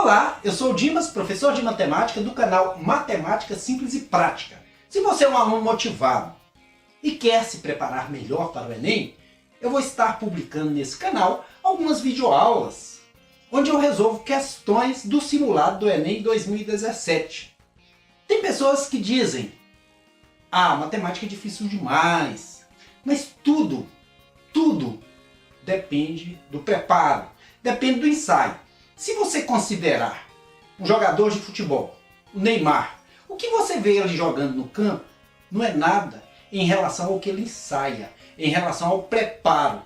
Olá, eu sou o Dimas, professor de matemática do canal Matemática Simples e Prática. Se você é um aluno motivado e quer se preparar melhor para o Enem, eu vou estar publicando nesse canal algumas videoaulas, onde eu resolvo questões do simulado do Enem 2017. Tem pessoas que dizem, matemática é difícil demais, mas tudo depende do preparo, depende do ensaio. Se você considerar um jogador de futebol, o Neymar, o que você vê ele jogando no campo não é nada em relação ao que ele ensaia, em relação ao preparo.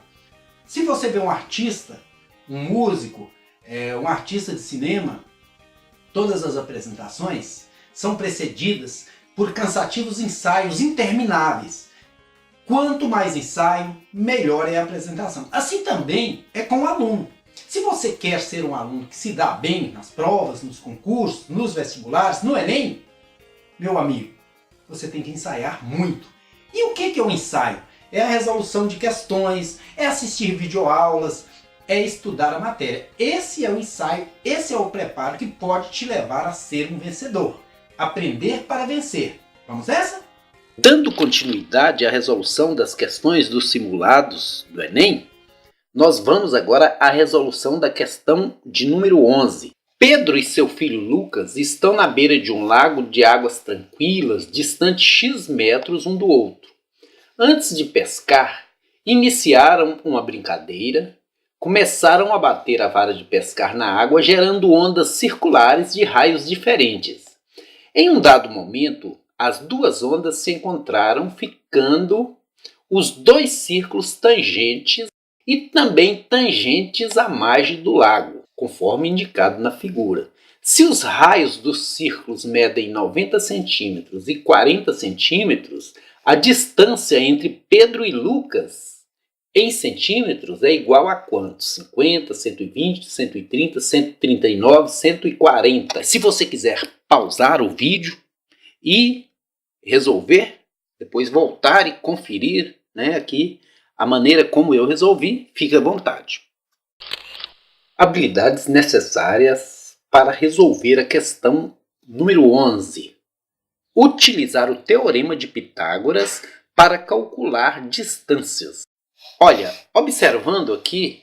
Se você vê um artista, um músico, um artista de cinema, todas as apresentações são precedidas por cansativos ensaios intermináveis. Quanto mais ensaio, melhor é a apresentação. Assim também é com o aluno. Se você quer ser um aluno que se dá bem nas provas, nos concursos, nos vestibulares, no Enem, meu amigo, você tem que ensaiar muito. E o que é o ensaio? É a resolução de questões, é assistir videoaulas, é estudar a matéria. Esse é o ensaio, esse é o preparo que pode te levar a ser um vencedor. Aprender para vencer. Vamos nessa? Dando continuidade à resolução das questões dos simulados do Enem, nós vamos agora à resolução da questão de número 11. Pedro e seu filho Lucas estão na beira de um lago de águas tranquilas, distante X metros um do outro. Antes de pescar, iniciaram uma brincadeira, começaram a bater a vara de pescar na água, gerando ondas circulares de raios diferentes. Em um dado momento, as duas ondas se encontraram, ficando os dois círculos tangentes e também tangentes à margem do lago, conforme indicado na figura. Se os raios dos círculos medem 90 centímetros e 40 centímetros, a distância entre Pedro e Lucas em centímetros é igual a quanto? 50, 120, 130, 139, 140. Se você quiser pausar o vídeo e resolver, depois voltar e conferir, aqui a maneira como eu resolvi, fique à vontade. Habilidades necessárias para resolver a questão número 11. Utilizar o Teorema de Pitágoras para calcular distâncias. Olha, observando aqui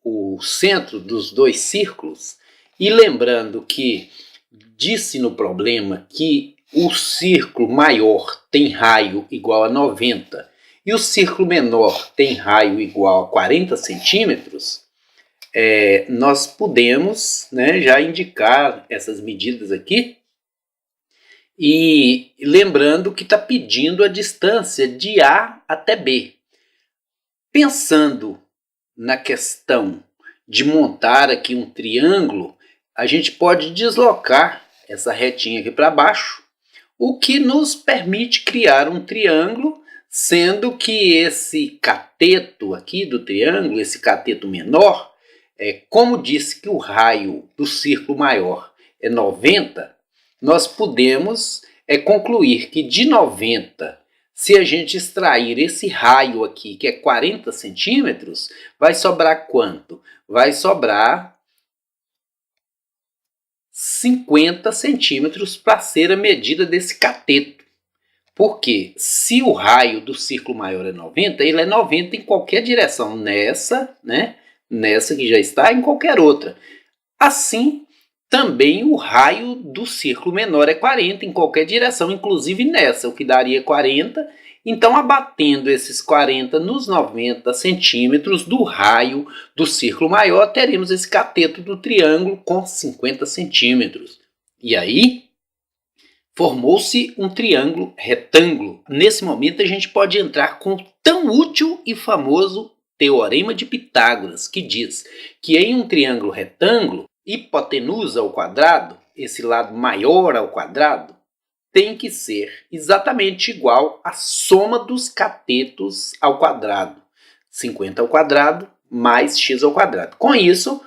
o centro dos dois círculos e lembrando que disse no problema que o círculo maior tem raio igual a 90 e o círculo menor tem raio igual a 40 centímetros, nós podemos já indicar essas medidas aqui. E lembrando que está pedindo a distância de A até B. Pensando na questão de montar aqui um triângulo, a gente pode deslocar essa retinha aqui para baixo, o que nos permite criar um triângulo, sendo que esse cateto aqui do triângulo, esse cateto menor, como disse que o raio do círculo maior é 90, nós podemos concluir que de 90, se a gente extrair esse raio aqui, que é 40 centímetros, vai sobrar quanto? Vai sobrar 50 centímetros para ser a medida desse cateto. Porque se o raio do círculo maior é 90, ele é 90 em qualquer direção, nessa que já está, em qualquer outra. Assim, também o raio do círculo menor é 40 em qualquer direção, inclusive nessa, o que daria 40. Então, abatendo esses 40 nos 90 centímetros do raio do círculo maior, teremos esse cateto do triângulo com 50 centímetros. E aí, formou-se um triângulo retângulo. Nesse momento, a gente pode entrar com o tão útil e famoso Teorema de Pitágoras, que diz que em um triângulo retângulo, hipotenusa ao quadrado, esse lado maior ao quadrado, tem que ser exatamente igual à soma dos catetos ao quadrado. 50 ao quadrado mais x ao quadrado. Com isso,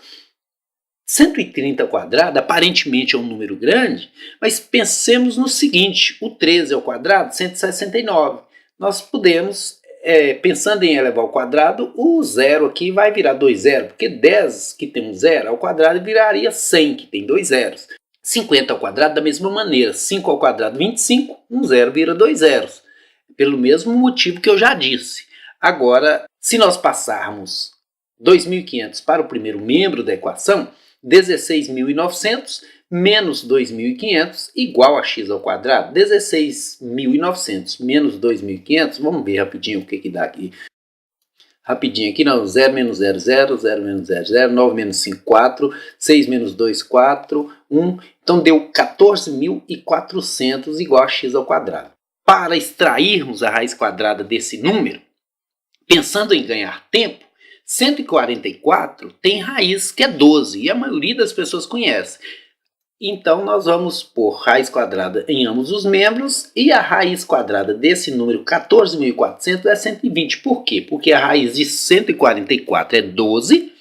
130 ao quadrado aparentemente é um número grande, mas pensemos no seguinte, o 13 ao quadrado, 169. Nós podemos pensando em elevar ao quadrado, o zero aqui vai virar 2 zeros, porque 10 que tem um zero ao quadrado viraria 100 que tem 2 zeros. 50 ao quadrado da mesma maneira, 5 ao quadrado 25, um zero vira 2 zeros, pelo mesmo motivo que eu já disse. Agora, se nós passarmos 2.500 para o primeiro membro da equação, 16.900 menos 2.500 igual a x ao quadrado. 16.900 menos 2.500, vamos ver rapidinho o que dá aqui. Rapidinho aqui, não, 0 menos 0, 0, 0 menos 0, 0, 9 menos 5, 4, 6 menos 2, 4, 1. Então deu 14.400 igual a x ao quadrado. Para extrairmos a raiz quadrada desse número, pensando em ganhar tempo, 144 tem raiz que é 12 e a maioria das pessoas conhece. Então nós vamos pôr raiz quadrada em ambos os membros e a raiz quadrada desse número 14.400 é 120. Por quê? Porque a raiz de 144 é 12.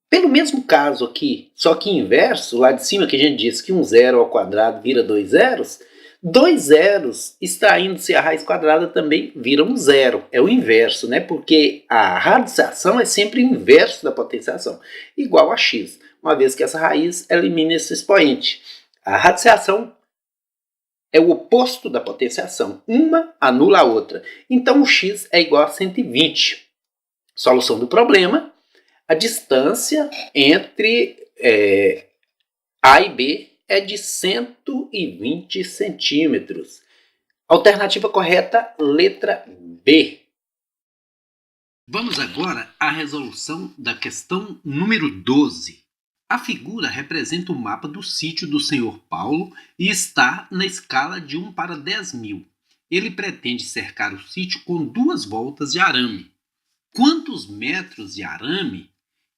Pelo mesmo caso aqui, só que inverso, lá de cima que a gente disse que um zero ao quadrado vira 2 zeros, 2 zeros extraindo-se a raiz quadrada também vira um zero. É o inverso, né? Porque a radiciação é sempre o inverso da potenciação, igual a x. Uma vez que essa raiz elimina esse expoente. A radiciação é o oposto da potenciação. Uma anula a outra. Então o x é igual a 120. Solução do problema. A distância entre A e B é de 120 centímetros. Alternativa correta, letra B. Vamos agora à resolução da questão número 12. A figura representa o mapa do sítio do Sr. Paulo e está na escala de 1 para 10.000. Ele pretende cercar o sítio com 2 voltas de arame. Quantos metros de arame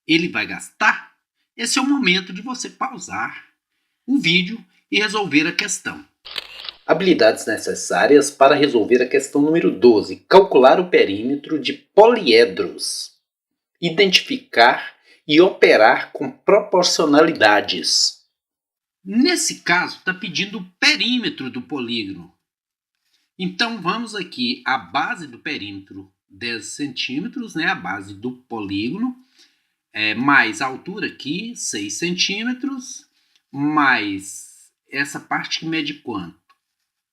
ele vai gastar? Esse é o momento de você pausar o vídeo e resolver a questão. Habilidades necessárias para resolver a questão número 12. Calcular o perímetro de poliedros. Identificar e operar com proporcionalidades. Nesse caso, está pedindo o perímetro do polígono. Então, vamos aqui, a base do perímetro, 10 centímetros, né, a base do polígono, mais a altura aqui, 6 centímetros, mais essa parte que mede quanto?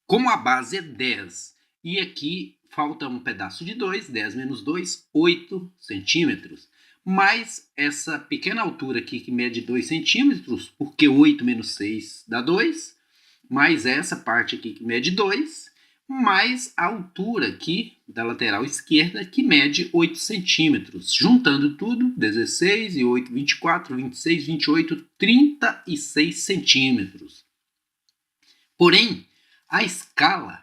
Como a base é 10, e aqui falta um pedaço de 2, 10 menos 2, 8 centímetros. Mais essa pequena altura aqui que mede 2 centímetros, porque 8 menos 6 dá 2, mais essa parte aqui que mede 2, mais a altura aqui da lateral esquerda que mede 8 centímetros. Juntando tudo, 16 e 8, 24, 26, 28, 36 centímetros. Porém, a escala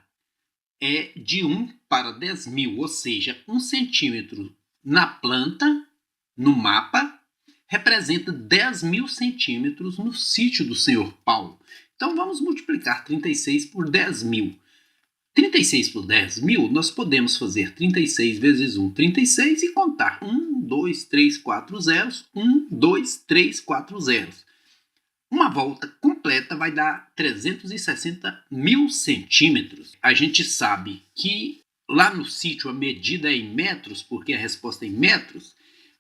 é de 1 para 10.000, ou seja, 1 centímetro na planta, no mapa, representa 10.000 centímetros no sítio do Sr. Paulo. Então vamos multiplicar 36 por 10.000. 36 por 10.000, nós podemos fazer 36 vezes 1, 36 e contar 1, 2, 3, 4 zeros, 1, 2, 3, 4 zeros. Uma volta completa vai dar 360.000 centímetros. A gente sabe que lá no sítio a medida é em metros, porque a resposta é em metros.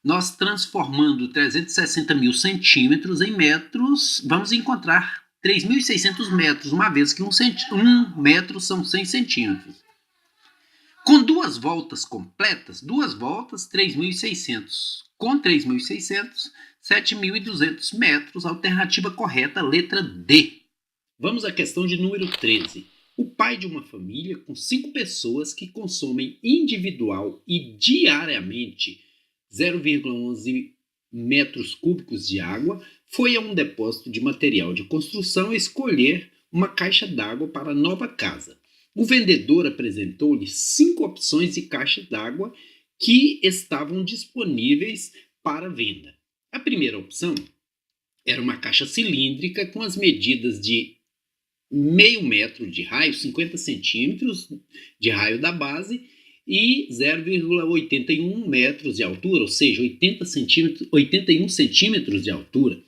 Nós transformando 360.000 centímetros em metros, vamos encontrar 3.600 metros, uma vez que 1 metro são 100 centímetros. Com 2 voltas completas, 2 voltas, 3.600. Com 3.600, 7.200 metros. Alternativa correta, letra D. Vamos à questão de número 13. O pai de uma família com 5 pessoas que consomem individual e diariamente 0,11 metros cúbicos de água foi a um depósito de material de construção escolher uma caixa d'água para a nova casa. O vendedor apresentou-lhe 5 opções de caixa d'água que estavam disponíveis para venda. A primeira opção era uma caixa cilíndrica com as medidas de meio metro de raio, 50 centímetros de raio da base e 0,81 metros de altura, ou seja, 81 centímetros de altura.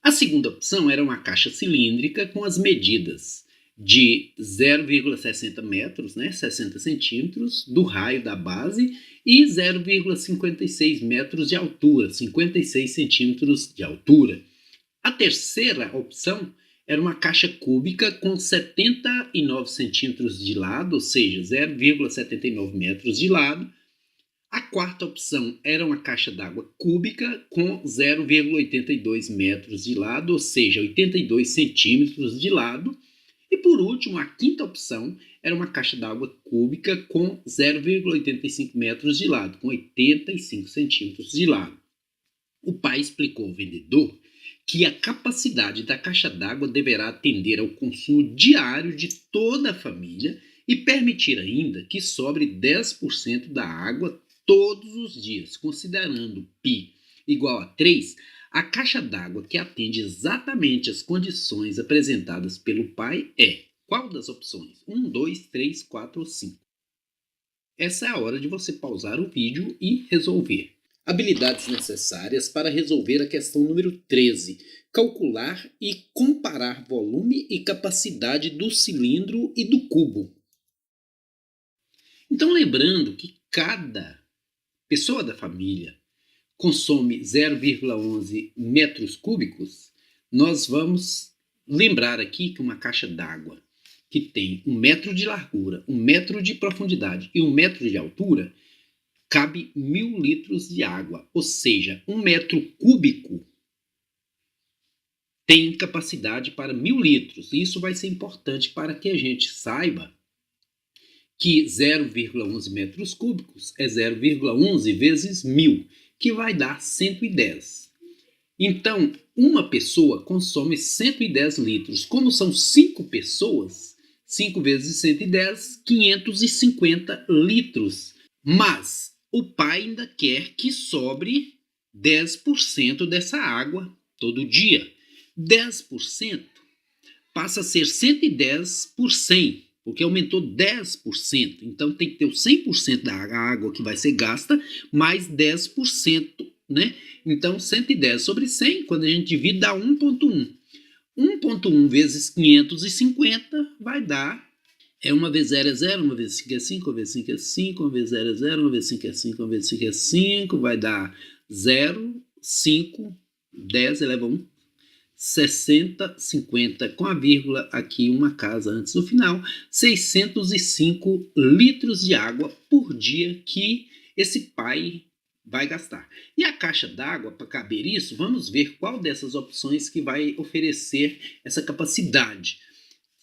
A segunda opção era uma caixa cilíndrica com as medidas de 0,60 metros, né, 60 centímetros, do raio da base e 0,56 metros de altura, 56 centímetros de altura. A terceira opção era uma caixa cúbica com 79 centímetros de lado, ou seja, 0,79 metros de lado. A quarta opção era uma caixa d'água cúbica com 0,82 metros de lado, ou seja, 82 centímetros de lado. E por último, a quinta opção era uma caixa d'água cúbica com 0,85 metros de lado, com 85 centímetros de lado. O pai explicou ao vendedor que a capacidade da caixa d'água deverá atender ao consumo diário de toda a família e permitir ainda que sobre 10% da água todos os dias, considerando π igual a 3, a caixa d'água que atende exatamente as condições apresentadas pelo pai é qual das opções? 1, 2, 3, 4 ou 5? Essa é a hora de você pausar o vídeo e resolver. Habilidades necessárias para resolver a questão número 13. Calcular e comparar volume e capacidade do cilindro e do cubo. Então, lembrando que cada pessoa da família consome 0,11 metros cúbicos, nós vamos lembrar aqui que uma caixa d'água que tem 1 metro de largura, 1 metro de profundidade e 1 metro de altura, cabe 1.000 litros de água, ou seja, 1 metro cúbico tem capacidade para 1.000 litros. Isso vai ser importante para que a gente saiba que 0,11 metros cúbicos é 0,11 vezes 1.000, que vai dar 110. Então, uma pessoa consome 110 litros. Como são 5 pessoas, 5 vezes 110, 550 litros. Mas o pai ainda quer que sobre 10% dessa água todo dia. 10% passa a ser 110 por 100, porque aumentou 10%. Então tem que ter o 100% da água que vai ser gasta, mais 10%, né? Então 110 sobre 100, quando a gente divide, dá 1,1. 1,1 vezes 550 vai dar... 1 vezes 0 é 0, 1 vezes 5 é 5, 1 vezes 5 é 5, 1 vezes 0 é 0, 1 vezes 5 é 5, 1 vezes 5 é 5, vai dar 0, 5, 10 eleva 1, 60, 50, com a vírgula aqui, uma casa antes do final, 605 litros de água por dia que esse pai vai gastar. E a caixa d'água, para caber isso, vamos ver qual dessas opções que vai oferecer essa capacidade.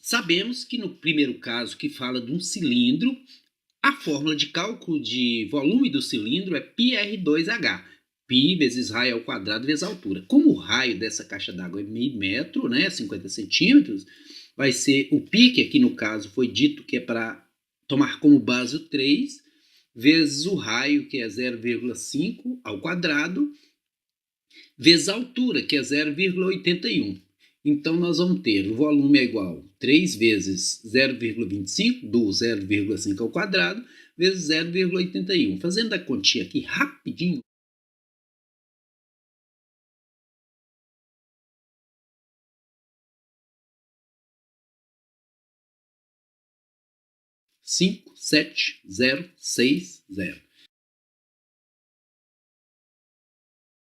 Sabemos que no primeiro caso, que fala de um cilindro, a fórmula de cálculo de volume do cilindro é πr2h. Π vezes raio ao quadrado vezes a altura. Como o raio dessa caixa d'água é meio metro, né, 50 centímetros, vai ser o π, que aqui no caso foi dito que é para tomar como base o 3, vezes o raio, que é 0,5 ao quadrado, vezes a altura, que é 0,81. Então, nós vamos ter o volume é igual a 3 vezes 0,25 do 0,5 ao quadrado, vezes 0,81. Fazendo a continha aqui rapidinho. 5,7060.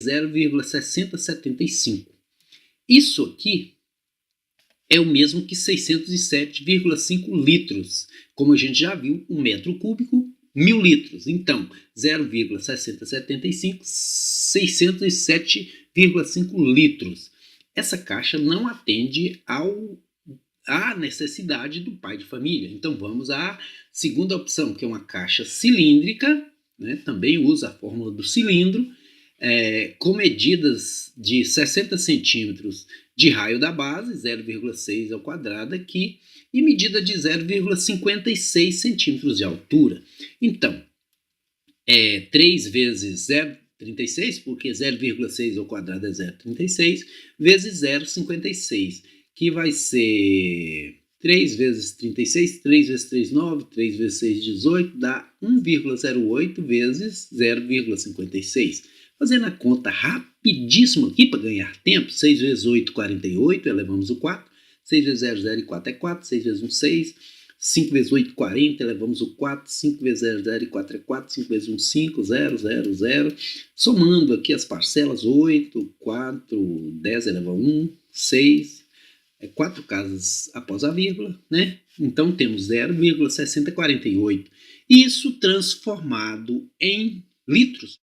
0,6075. Isso aqui é o mesmo que 607,5 litros. Como a gente já viu, 1 metro cúbico, 1.000 litros. Então, 0,6075, 607,5 litros. Essa caixa não atende à necessidade do pai de família. Então, vamos à segunda opção, que é uma caixa cilíndrica, né? Também usa a fórmula do cilindro, com medidas de 60 centímetros de raio da base, 0,6 ao quadrado aqui, e medida de 0,56 centímetros de altura. Então, 3 vezes 0,36, porque 0,6 ao quadrado é 0,36, vezes 0,56, que vai ser 3 vezes 36, 3 vezes 3, 9, 3 vezes 6, 18, dá 1,08 vezes 0,56. Fazendo a conta rapidíssimo aqui para ganhar tempo, 6 vezes 8, 48, elevamos o 4. 6 vezes 0, 0 e 4 é 4. 6 vezes 1, 6. 5 vezes 8, 40. Levamos o 4. 5 vezes 0, 0 e 4 é 4. 5 vezes 1, 5. 0, 0, 0. Somando aqui as parcelas, 8, 4, 10 eleva a 1, 6. 4 casas após a vírgula, né? Então temos 0,6048. Isso transformado em litros.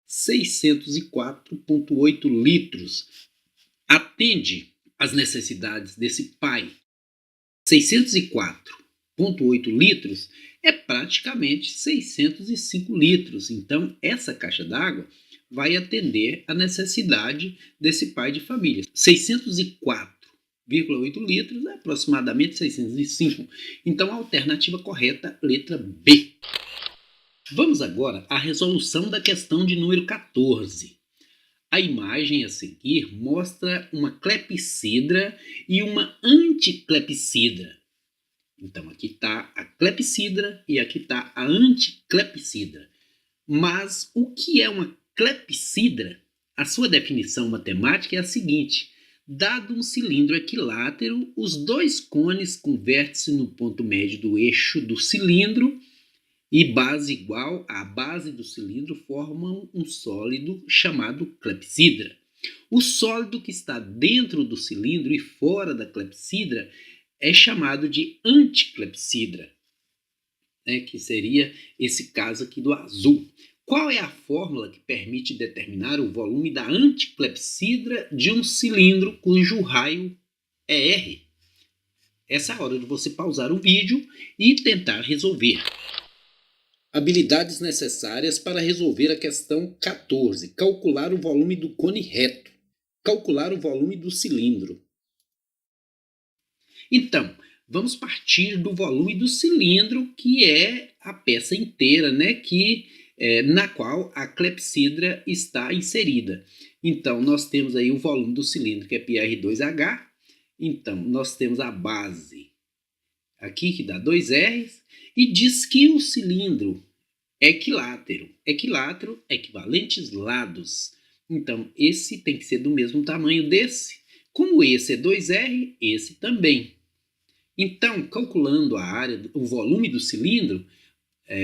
604,8 litros. Atende às necessidades desse pai. 604,8 litros é praticamente 605 litros. Então, essa caixa d'água vai atender a necessidade desse pai de família. 604,8 litros é aproximadamente 605. Então, a alternativa correta, letra B. Vamos agora à resolução da questão de número 14. A imagem a seguir mostra uma clepsidra e uma anticlepsidra. Então, aqui está a clepsidra e aqui está a anticlepsidra. Mas o que é uma clepsidra? A sua definição matemática é a seguinte: dado um cilindro equilátero, os dois cones com vértice no ponto médio do eixo do cilindro e base igual à base do cilindro formam um sólido chamado clepsidra. O sólido que está dentro do cilindro e fora da clepsidra é chamado de anticlepsidra, né, que seria esse caso aqui do azul. Qual é a fórmula que permite determinar o volume da anticlepsidra de um cilindro cujo raio é R? Essa é a hora de você pausar o vídeo e tentar resolver. Habilidades necessárias para resolver a questão 14. Calcular o volume do cone reto. Calcular o volume do cilindro. Então, vamos partir do volume do cilindro, que é a peça inteira, né, na qual a clepsidra está inserida. Então, nós temos aí o volume do cilindro, que é πr2H. Então, nós temos a base aqui, que dá 2R's, e diz que o cilindro é equilátero. Equilátero, equivalentes lados. Então, esse tem que ser do mesmo tamanho desse. Como esse é 2R, esse também. Então, calculando a área, o volume do cilindro,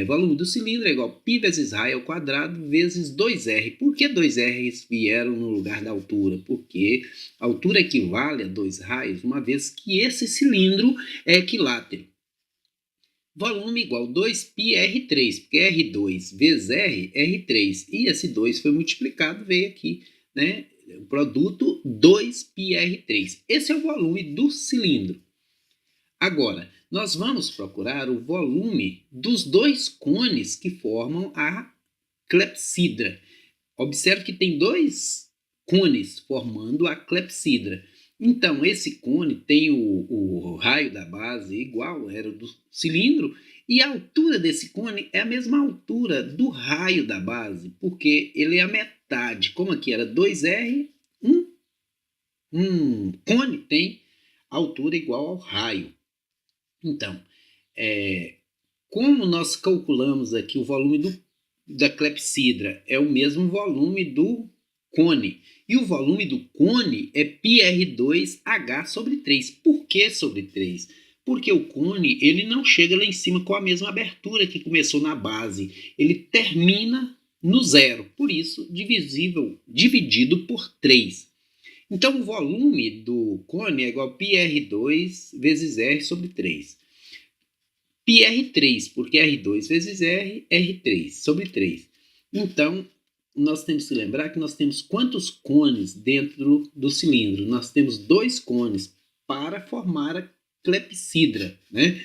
volume do cilindro é igual a π vezes raio ao quadrado vezes 2R. Por que 2R vieram no lugar da altura? Porque a altura equivale a 2 raios, uma vez que esse cilindro é equilátero. Volume igual a 2πr3, porque R2 vezes R, R3. E esse 2 foi multiplicado, veio aqui, né? O produto 2πr3. Esse é o volume do cilindro. Agora, nós vamos procurar o volume dos dois cones que formam a clepsidra. Observe que tem dois cones formando a clepsidra. Então, esse cone tem o raio da base igual, era do cilindro, e a altura desse cone é a mesma altura do raio da base, porque ele é a metade. Como aqui era 2R, um cone tem altura igual ao raio. Então, como nós calculamos aqui o volume da clepsidra, é o mesmo volume do cone. E o volume do cone é πr2H sobre 3. Por que sobre 3? Porque o cone ele não chega lá em cima com a mesma abertura que começou na base. Ele termina no zero. Por isso, dividido por 3. Então, o volume do cone é igual a πr2 vezes R sobre 3. πr3, porque R2 vezes R, R3 sobre 3. Então, nós temos que lembrar que nós temos quantos cones dentro do cilindro? Nós temos 2 cones para formar a clepsidra, né?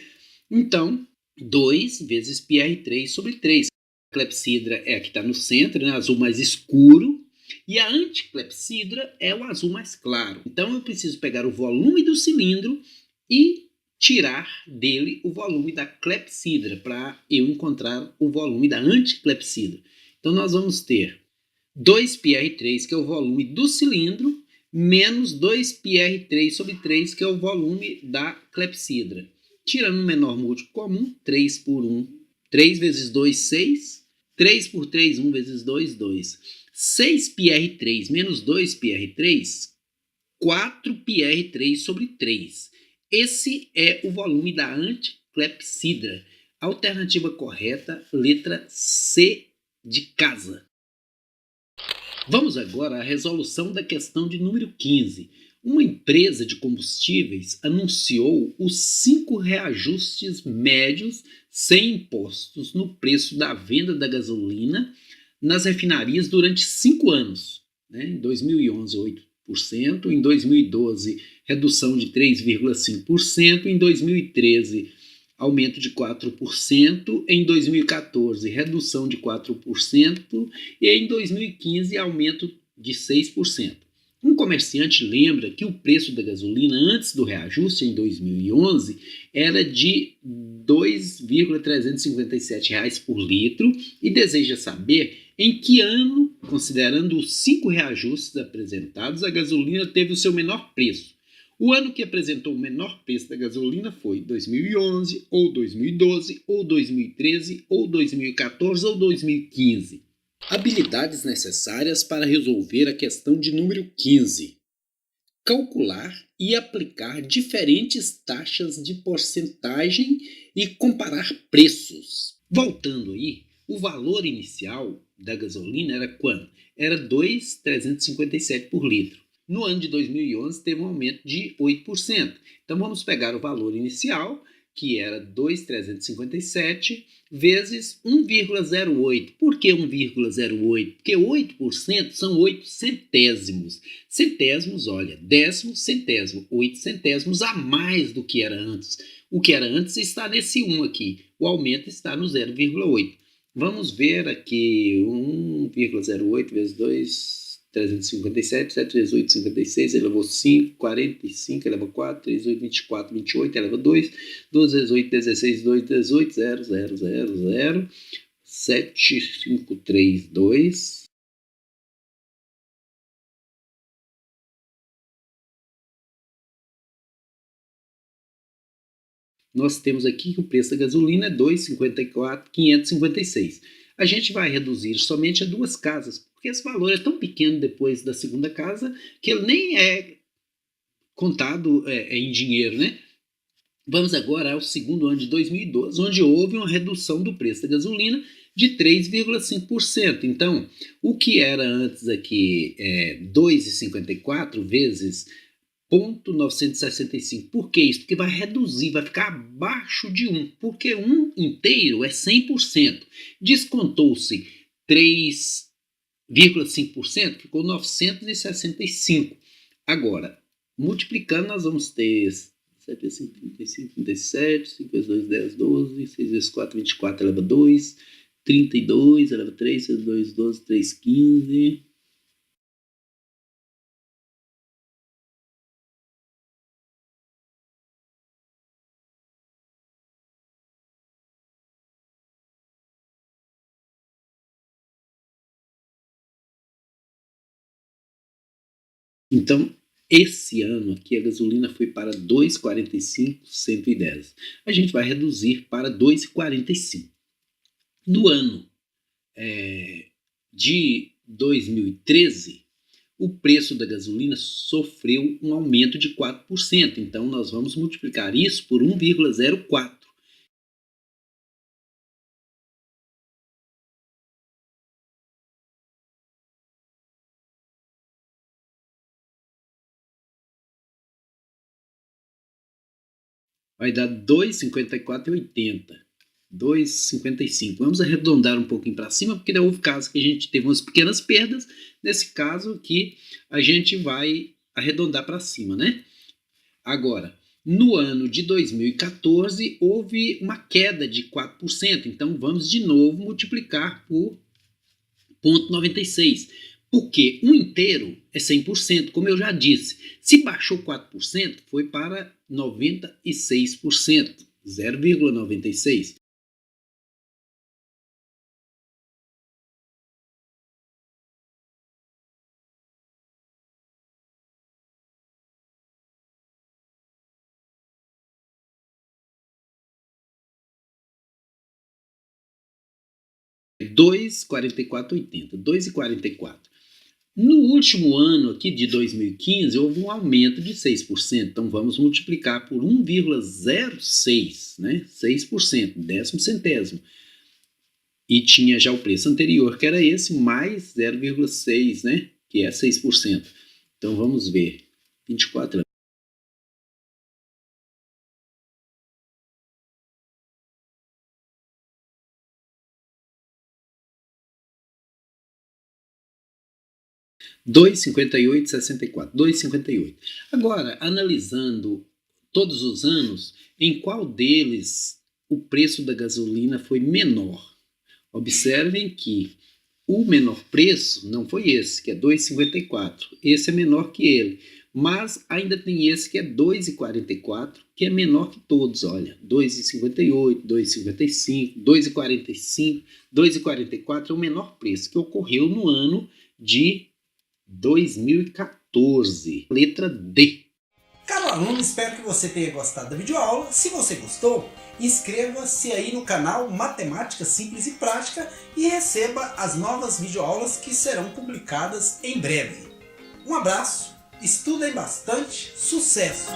Então, 2 vezes πr3 sobre 3. A clepsidra é a que está no centro, né? Azul mais escuro. E a anticlepsidra é o azul mais claro. Então, eu preciso pegar o volume do cilindro e tirar dele o volume da clepsidra para eu encontrar o volume da anticlepsidra. Então, nós vamos ter 2πr3, que é o volume do cilindro, menos 2πr3 sobre 3, que é o volume da clepsidra. Tirando o menor múltiplo comum, 3 por 1, 3 vezes 2, 6. 3 por 3, 1 vezes 2, 2. 6πr3 menos 2πr3, 4πr3/3. Esse é o volume da anticlepsidra. Alternativa correta, letra C de casa. Vamos agora à resolução da questão de número 15. Uma empresa de combustíveis anunciou os 5 reajustes médios sem impostos no preço da venda da gasolina nas refinarias durante 5 anos. Em 2011, 8%, em 2012, redução de 3,5%, em 2013, aumento de 4%, em 2014, redução de 4% e em 2015, aumento de 6%. Um comerciante lembra que o preço da gasolina antes do reajuste, em 2011, era de R$ 2,357 por litro e deseja saber em que ano, considerando os 5 reajustes apresentados, a gasolina teve o seu menor preço. O ano que apresentou o menor preço da gasolina foi 2011, ou 2012, ou 2013, ou 2014, ou 2015. Habilidades necessárias para resolver a questão de número 15. Calcular e aplicar diferentes taxas de porcentagem e comparar preços. Voltando aí, o valor inicial da gasolina era quanto? Era R$ 2,357 por litro. No ano de 2011 teve um aumento de 8%. Então vamos pegar o valor inicial, que era 2,357, vezes 1,08. Por que 1,08? Porque 8% são 8 centésimos. Centésimos, olha, décimo, centésimo, 8 centésimos a mais do que era antes. O que era antes está nesse 1 aqui. O aumento está no 0,8. Vamos ver aqui 1,08 vezes 2... 357, 7 vezes 8, 56, elevou 5, 45, eleva 4, 3, 8, 24, 28, eleva 2, 12 vezes 8, 16, 2, 18, 0, 0, 0, 0, 7, 5, 3, 2. Nós temos aqui que o preço da gasolina é 2,54,556. A gente vai reduzir somente a 2 casas, porque esse valor é tão pequeno depois da segunda casa que ele nem é contado em dinheiro, né? Vamos agora ao segundo ano de 2012, onde houve uma redução do preço da gasolina de 3,5%. Então, o que era antes aqui 2,54 vezes 0,965. Por que isso? Porque vai reduzir, vai ficar abaixo de 1, porque 1 inteiro é 100%. Descontou-se 3,5%, ficou 965. Agora, multiplicando, nós vamos ter 7 vezes 5, 35, 37, 5 vezes 2, 10, 12, 6 vezes 4, 24, eleva 2, 32, eleva 3, 6 vezes 2, 12, 3, 15... Então, esse ano aqui a gasolina foi para 2,45,110. A gente vai reduzir para 2,45. No ano de 2013, o preço da gasolina sofreu um aumento de 4%. Então, nós vamos multiplicar isso por 1,04. Vai dar 2,54,80. 2,55. Vamos arredondar um pouquinho para cima, porque houve casos que a gente teve umas pequenas perdas. Nesse caso aqui, a gente vai arredondar para cima, né? Agora, no ano de 2014, houve uma queda de 4%. Então, vamos de novo multiplicar por 0,96. Porque um inteiro é 100%, como eu já disse. Se baixou 4%, foi para 96%, 0,96. R$ 2,44,80. 2,44. No último ano aqui de 2015 houve um aumento de 6%, então vamos multiplicar por 1,06, né? 6%, décimo centésimo. E tinha já o preço anterior, que era esse, mais 0,6, né? Que é 6%. Então vamos ver, 24 anos. R$ 2,58,64. 2,58. Agora, analisando todos os anos, em qual deles o preço da gasolina foi menor? Observem que o menor preço não foi esse, que é 2,54. Esse é menor que ele. Mas ainda tem esse que é 2,44, que é menor que todos. Olha, 2,58, 2,55, 2,45, 2,44 é o menor preço que ocorreu no ano de 2014. Letra D. Caro aluno, espero que você tenha gostado da videoaula. Se você gostou, inscreva-se aí no canal Matemática Simples e Prática e receba as novas videoaulas que serão publicadas em breve. Um abraço, estudem bastante, sucesso!